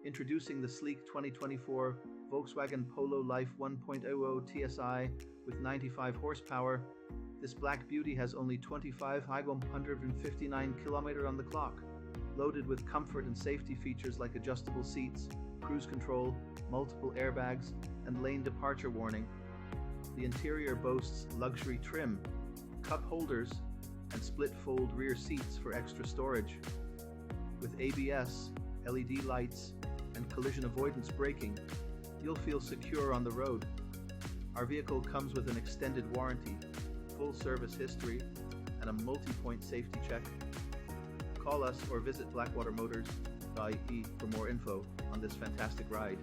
Introducing the sleek 2024 Volkswagen Polo Life 1.00 TSI with 95 horsepower. This black beauty has only 159 km on the clock, loaded with comfort and safety features like adjustable seats, cruise control, multiple airbags, and lane departure warning. The interior boasts luxury trim, cup holders, and split-fold rear seats for extra storage. With ABS, LED lights, and collision avoidance braking, you'll feel secure on the road. Our vehicle comes with an extended warranty, full service history, and a multi-point safety check. Call us or visit blackwatermotors.ie for more info on this fantastic ride.